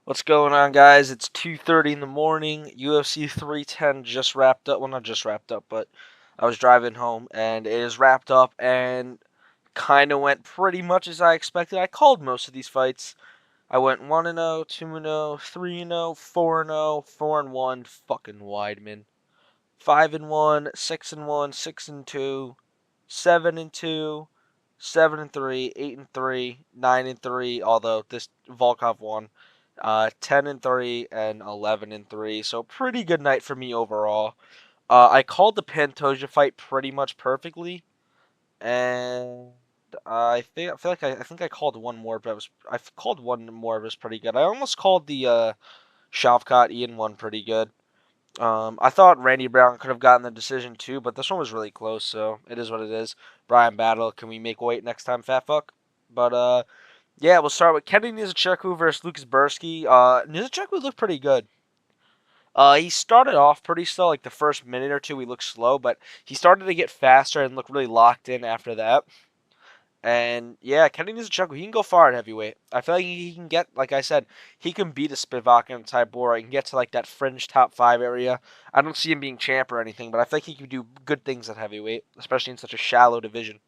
What's going on, guys? It's 2:30 in the morning. UFC 310 just wrapped up. Well, not just wrapped up, but I was driving home and it is wrapped up and kind of went pretty much as I expected. I called most of these fights. I went 1-0, 2-0, 3-0, 4-0, 4-1, fucking Weidman. 5-1, 6-1, 6-2, 7-2, 7-3, 8-3, 9-3. Although this Volkov won, 10-3 and 11-3. So pretty good night for me overall. I called the Pantoja fight pretty much perfectly, and I feel like I think I called one more, but I called one more. It was pretty good. I almost called the Shavkat Ian one pretty good. I thought Randy Brown could have gotten the decision too, but this one was really close, so it is what it is. Brian Battle, can we make weight next time, fat fuck? But yeah, we'll start with Kenny Nizichukwu versus Lucas Bursky. Nizichukwu looked pretty good. He started off pretty slow, like the first minute or two, he looked slow, but he started to get faster and look really locked in after that. And yeah, Kenny Nizichukwu, he can go far at heavyweight. I feel like he can get, like I said, he can beat a Spivak and Tybura. He can get to like that fringe top 5 area. I don't see him being champ or anything, but I feel like he can do good things at heavyweight, especially in such a shallow division.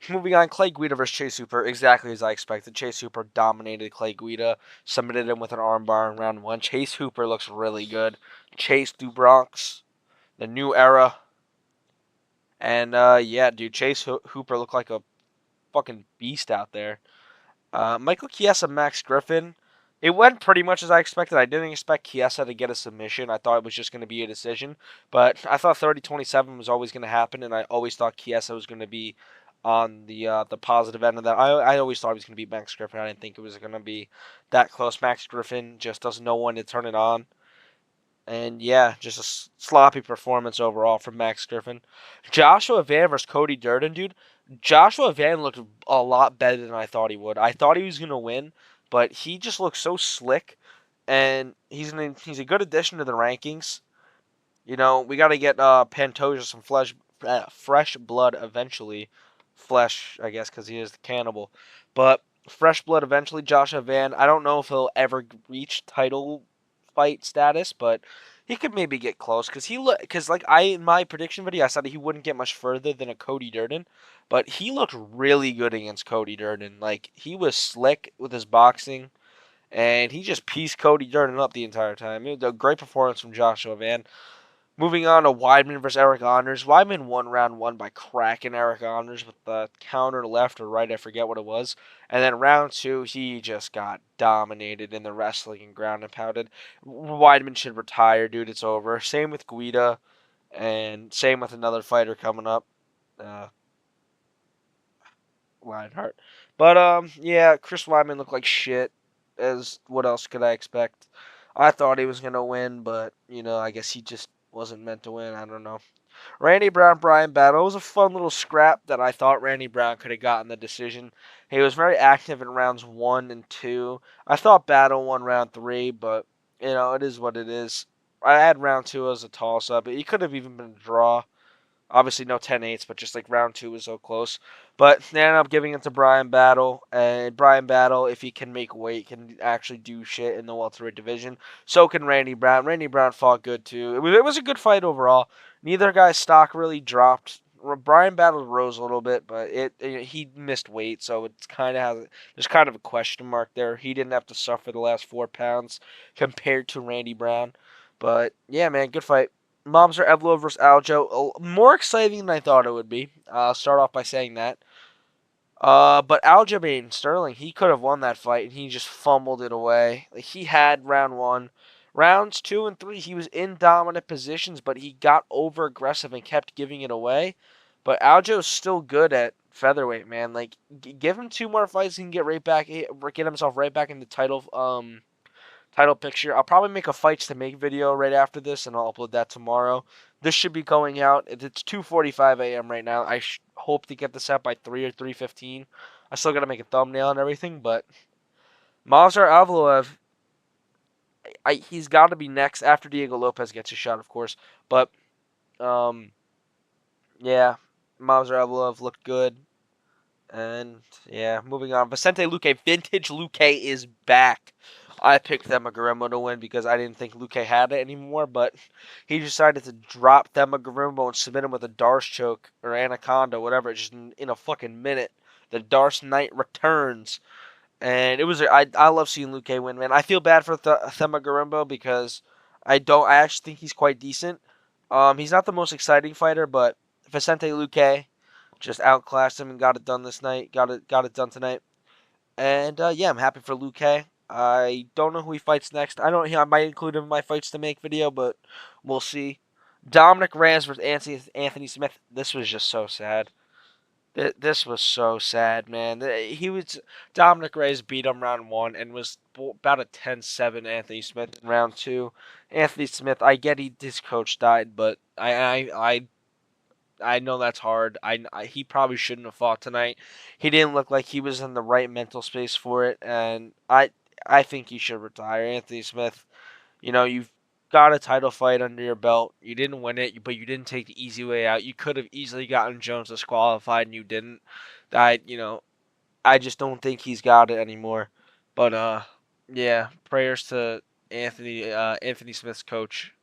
Moving on, Clay Guida versus Chase Hooper, exactly as I expected. Chase Hooper dominated Clay Guida, submitted him with an armbar in round 1. Chase Hooper looks really good. Chase Du Bronx, the new era. And yeah, dude, Chase Hooper looked like a fucking beast out there. Michael Chiesa, Max Griffin. It went pretty much as I expected. I didn't expect Chiesa to get a submission. I thought it was just going to be a decision. But I thought 30-27 was always going to happen, and I always thought Chiesa was going to be on the positive end of that. I always thought he was going to beat Max Griffin. I didn't think it was going to be that close. Max Griffin just doesn't know when to turn it on. And yeah, just a sloppy performance overall from Max Griffin. Joshua Van versus Cody Durden, dude. Joshua Van looked a lot better than I thought he would. I thought he was gonna win, but he just looks so slick, and he's a good addition to the rankings. You know, we got to get Pantoja some fresh blood eventually. Flesh, I guess, because he is the cannibal. But fresh blood eventually. Joshua Van. I don't know if he'll ever reach title fight status, but he could maybe get close. Because like in my prediction video, I said he wouldn't get much further than a Cody Durden, but he looked really good against Cody Durden. Like he was slick with his boxing. And he just pieced Cody Durden up the entire time. It was a great performance from Joshua Van. Moving on to Weidman versus Eric Anders. Weidman won round 1 by cracking Eric Anders with the counter left or right, I forget what it was. And then round 2, he just got dominated in the wrestling and ground and pounded. Weidman should retire, dude. It's over. Same with Guida, and same with another fighter coming up, uh, Lionheart. But yeah, Chris Weidman looked like shit. As what else could I expect? I thought he was gonna win, but I guess he just wasn't meant to win. I don't know. Randy Brown, Brian Battle. It was a fun little scrap that I thought Randy Brown could have gotten the decision. He was very active in rounds 1 and 2. I thought Battle won round 3, but it is what it is. I had round 2 as a toss up. It could have even been a draw. Obviously, no 10-8s, but just like round 2 was so close. But they ended up giving it to Brian Battle. And Brian Battle, if he can make weight, can actually do shit in the welterweight division. So can Randy Brown. Randy Brown fought good too. It was a good fight overall. Neither guy's stock really dropped. Brian Battle rose a little bit, but he missed weight, so it's there's kind of a question mark there. He didn't have to suffer the last 4 pounds compared to Randy Brown. But yeah, man, good fight. Mobster Evlo versus Aljo. More exciting than I thought it would be. I'll start off by saying that. But Aljamain Sterling, he could have won that fight, and he just fumbled it away. Like, he had round 1. Rounds 2 and 3, he was in dominant positions, but he got over aggressive and kept giving it away. But Aljo's still good at featherweight, man. Like, give him 2 more fights, he can get himself right back in the title picture. I'll probably make a fights to make video right after this, and I'll upload that tomorrow. This should be going out. It's 2:45 a.m. right now. I hope to get this out by 3 or 3:15. I still gotta make a thumbnail and everything, but Movsar Avloev, he's got to be next after Diego Lopez gets his shot, of course. But um, yeah, Movsar Avloev looked good. And yeah, moving on. Vicente Luque, vintage Luque is back. I picked Themagorembo to win because I didn't think Luque had it anymore, but he decided to drop Themagorembo and submit him with a Darce choke or Anaconda, whatever, just in a fucking minute. The Darce Knight returns, and it was I love seeing Luque win, man. I feel bad for Themagorembo because I actually think he's quite decent. He's not the most exciting fighter, but Vicente Luque just outclassed him and got it done this night. Got it done tonight. And yeah, I'm happy for Luque. I don't know who he fights next. I don't. I might include him in my fights to make video, but we'll see. Dominic Reyes versus Anthony Smith. This was just so sad. This was so sad, man. He was Dominic Reyes beat him round one and was about a 10-7 Anthony Smith in round two. Anthony Smith, I get his coach died, but I know that's hard. He probably shouldn't have fought tonight. He didn't look like he was in the right mental space for it, and I think he should retire. Anthony Smith, you've got a title fight under your belt. You didn't win it, but you didn't take the easy way out. You could have easily gotten Jones disqualified, and you didn't. I just don't think he's got it anymore. But yeah, prayers to Anthony Smith's coach.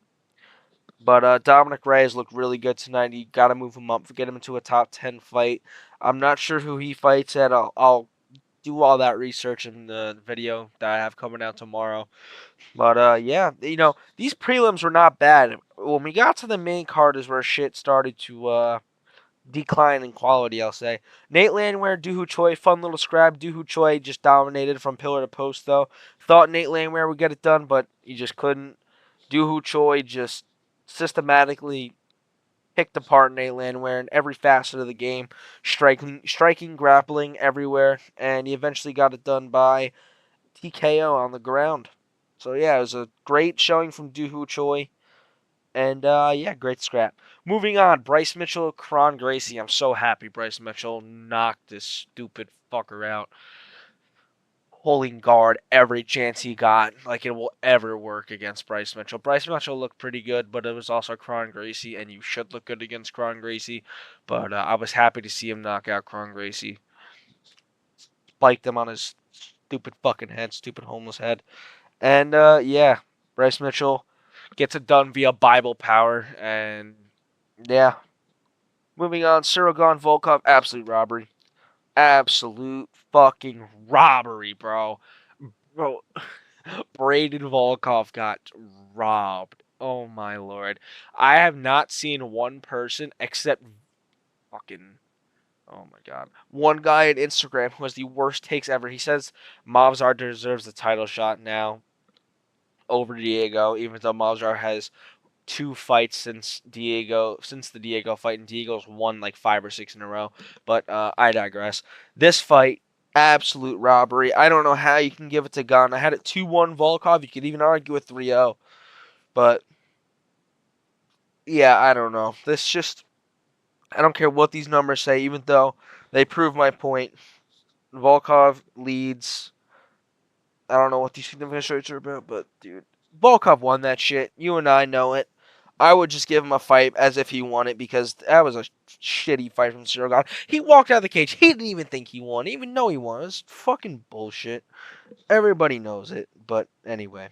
But Dominic Reyes looked really good tonight. You got to move him up, get him into a top 10 fight. I'm not sure who he fights at. I'll do all that research in the video that I have coming out tomorrow. But yeah, these prelims were not bad. When we got to the main card is where shit started to decline in quality, I'll say. Nate Landwehr, Doohoo Choi, fun little scrap. Doohoo Choi just dominated from pillar to post, though. Thought Nate Landwehr would get it done, but he just couldn't. Doohoo Choi just systematically picked apart Nate Landwehr in every facet of the game, striking, grappling everywhere, and he eventually got it done by TKO on the ground. So yeah, it was a great showing from Doohoo Choi. And yeah, great scrap. Moving on, Bryce Mitchell, Kron Gracie. I'm so happy Bryce Mitchell knocked this stupid fucker out. Holding guard every chance he got, like it will ever work against Bryce Mitchell. Bryce Mitchell looked pretty good, but it was also Kron Gracie, and you should look good against Kron Gracie. But I was happy to see him knock out Kron Gracie. Spiked him on his stupid fucking head, stupid homeless head. And yeah, Bryce Mitchell gets it done via Bible power, and yeah. Moving on, Suragon Volkov, absolute robbery. Absolute fucking robbery, bro. Bro, Braden Volkov got robbed. Oh my lord. I have not seen one person except fucking oh my god. One guy on Instagram who has the worst takes ever. He says Mavzar deserves the title shot now over Diego, even though Mavzar has two fights since the Diego fight, and Diego's won like 5 or 6 in a row. But I digress. This fight, absolute robbery. I don't know how you can give it to Gunn. I had it 2-1 Volkov. You could even argue with 3-0. But yeah, I don't know. This just I don't care what these numbers say, even though they prove my point. Volkov leads. I don't know what these significant rates are about, but dude, Volkov won that shit. You and I know it. I would just give him a fight as if he won it because that was a shitty fight from Cyril God. He walked out of the cage. He didn't even think he won. He didn't even know he won. It was fucking bullshit. Everybody knows it. But anyway.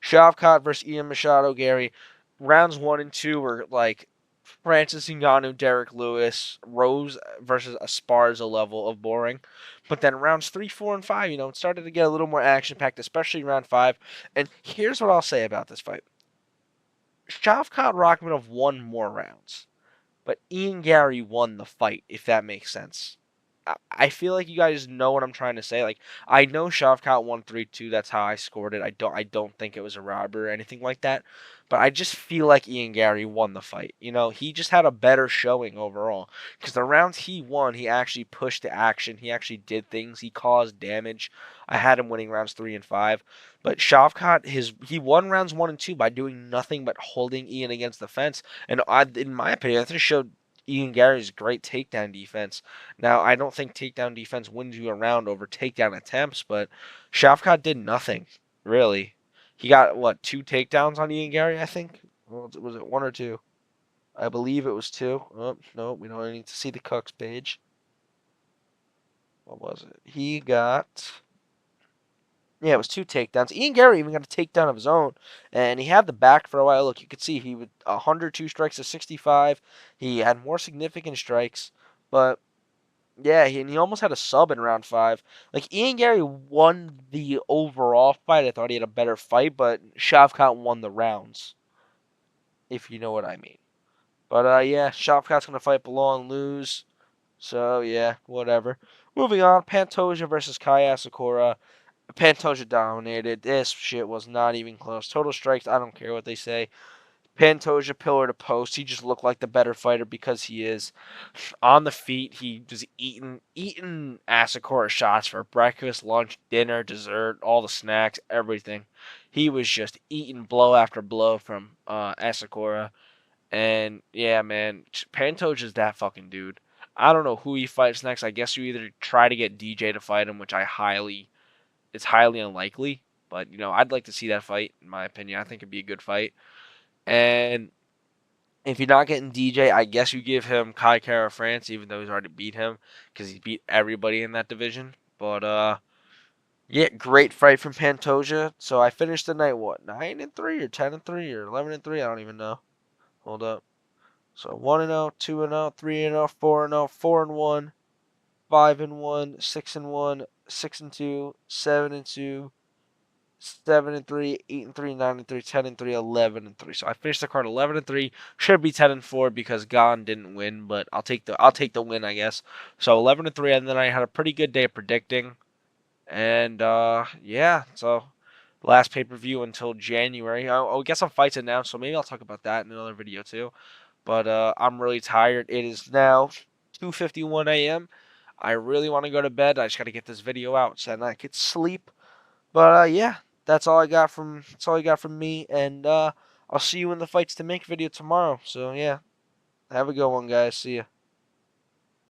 Shavkat versus Ian Machado, Gary. Rounds 1 and 2 were like Francis Ngannou, Derek Lewis, Rose versus Esparza level of boring. But then rounds 3, 4, and 5, it started to get a little more action packed, especially round 5. And here's what I'll say about this fight. Shavkat Rakhmonov won more rounds, but Ian Gary won the fight, if that makes sense. I feel like you guys know what I'm trying to say. Like, I know Shavkat won 3-2. That's how I scored it. I don't think it was a robbery or anything like that. But I just feel like Ian Gary won the fight. He just had a better showing overall. Because the rounds he won, he actually pushed to action. He actually did things. He caused damage. I had him winning rounds 3 and 5. But Shavkat, he won rounds 1 and 2 by doing nothing but holding Ian against the fence. And in my opinion, I think it showed Ian Gary's great takedown defense. Now, I don't think takedown defense wins you a round over takedown attempts, but Shavkat did nothing, really. He got, what, 2 takedowns on Ian Gary, I think? Was it 1 or 2? I believe it was 2. Oh, no, we don't need to see the Cooks page. What was it? He got Yeah, it was 2 takedowns. Ian Gary even got a takedown of his own, and he had the back for a while. Look, you could see he would 102 strikes to 65. He had more significant strikes, but yeah, and he almost had a sub in round 5. Like, Ian Gary won the overall fight. I thought he had a better fight, but Shavkat won the rounds, if you know what I mean. But yeah, Shavkat's gonna fight below and lose. So yeah, whatever. Moving on, Pantoja versus Kai Asakura. Pantoja dominated. This shit was not even close. Total strikes, I don't care what they say. Pantoja pillar to post. He just looked like the better fighter because he is on the feet. He was eating Asakura shots for breakfast, lunch, dinner, dessert, all the snacks, everything. He was just eating blow after blow from Asakura. And yeah, man, Pantoja's that fucking dude. I don't know who he fights next. I guess you either try to get DJ to fight him, which it's highly unlikely. But I'd like to see that fight. In my opinion, I think it'd be a good fight. And if you're not getting DJ, I guess you give him Kai Kara France, even though he's already beat him because he beat everybody in that division. But yeah, great fight from Pantoja. So I finished the night what 9-3 or 10-3 or 11-3? I don't even know. Hold up. So 1-0, 2-0, 3-0, 4-0, 4-1, 5-1, 6-1, 6-2, 7-2, 7-3, 8-3, 9-3, 10-3, 11-3. So I finished the card 11-3. Should be 10-4 because Gon didn't win, but I'll take the win, I guess. So 11-3, and then I had a pretty good day of predicting. And yeah, so last pay-per-view until January. I guess some fights announced, so maybe I'll talk about that in another video too. But I'm really tired. It is now 2:51 a.m. I really want to go to bed. I just got to get this video out so that I could sleep. But yeah, that's all I got from me, and I'll see you in the fights to make video tomorrow. So yeah, have a good one, guys. See ya.